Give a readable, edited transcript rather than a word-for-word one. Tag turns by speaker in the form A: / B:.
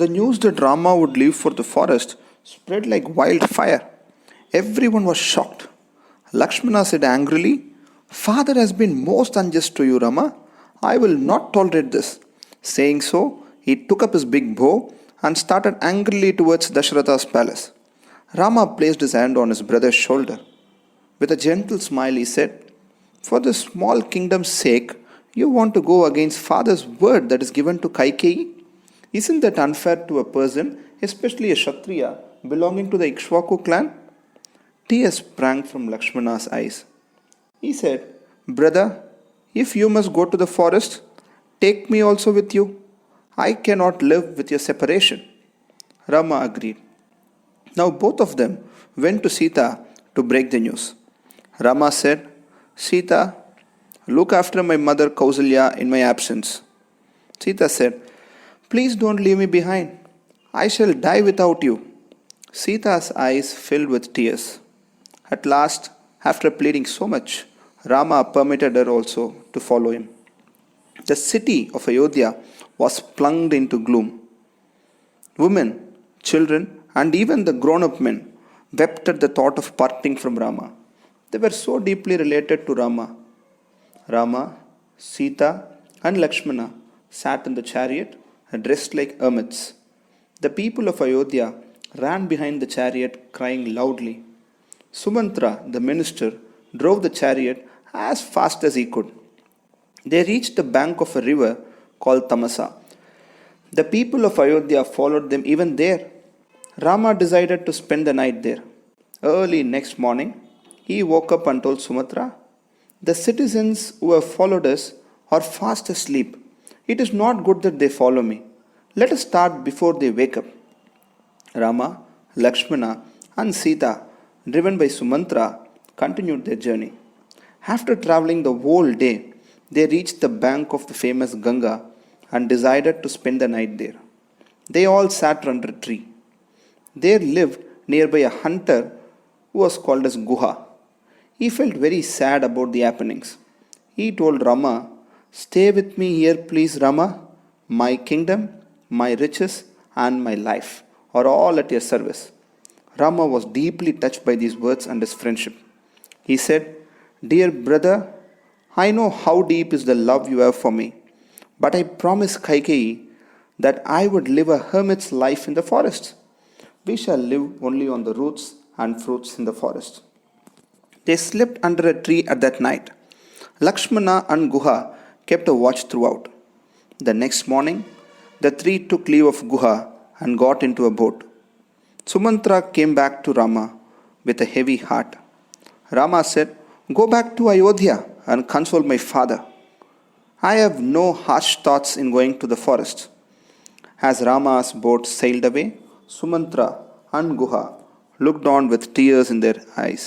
A: The news that Rama would leave for the forest spread like wildfire. Everyone was shocked. Lakshmana said angrily, "Father has been most unjust to you, Rama. I will not tolerate this." Saying so, he took up his big bow and started angrily towards Dashratha's palace. Rama placed his hand on his brother's shoulder. With a gentle smile, he said, "For this small kingdom's sake, you want to go against father's word that is given to Kaikeyi? Isn't that unfair to a person, especially a Kshatriya belonging to the Ikshvaku clan?" Tears sprang from Lakshmana's eyes. He said, "Brother, if you must go to the forest, take me also with you. I cannot live with your separation." Rama agreed. Now both of them went to Sita to break the news. Rama said, "Sita, look after my mother Kausalya in my absence." Sita said, "Please don't leave me behind. I shall die without you." Sita's eyes filled with tears. At last, after pleading so much, Rama permitted her also to follow him. The city of Ayodhya was plunged into gloom. Women, children, and even the grown up men wept at the thought of parting from Rama. They were so deeply related to Rama. Rama, Sita, and Lakshmana sat in the chariot dressed like hermits. The people of Ayodhya ran behind the chariot crying loudly. Sumantra, the minister, drove the chariot as fast as he could. They reached the bank of a river called Tamasa. The people of Ayodhya followed them even there. Rama decided to spend the night there. Early next morning, he woke up and told Sumatra, "The citizens who have followed us are fast asleep. It is not good that they follow me. Let us start before they wake up." Rama, Lakshmana, and Sita, driven by Sumantra, continued their journey. After traveling the whole day, they reached the bank of the famous Ganga and decided to spend the night there. They all sat under a tree. There lived nearby a hunter who was called as Guha. He felt very sad about the happenings. He told Rama, "Stay with me here, please, Rama. My kingdom, my riches, and my life are all at your service." Rama was deeply touched by these words and his friendship. He said, "Dear brother, I know how deep is the love you have for me, but I promised Kaikeyi that I would live a hermit's life in the forest. We shall live only on the roots and fruits in the forest." They slept under a tree at that night. Lakshmana and Guha kept a watch throughout. The next morning, the three took leave of Guha and got into a boat. Sumantra came back to Rama with a heavy heart. Rama said, "Go back to Ayodhya and console my father. I have no harsh thoughts in going to the forest." As Rama's boat sailed away, Sumantra and Guha looked on with tears in their eyes.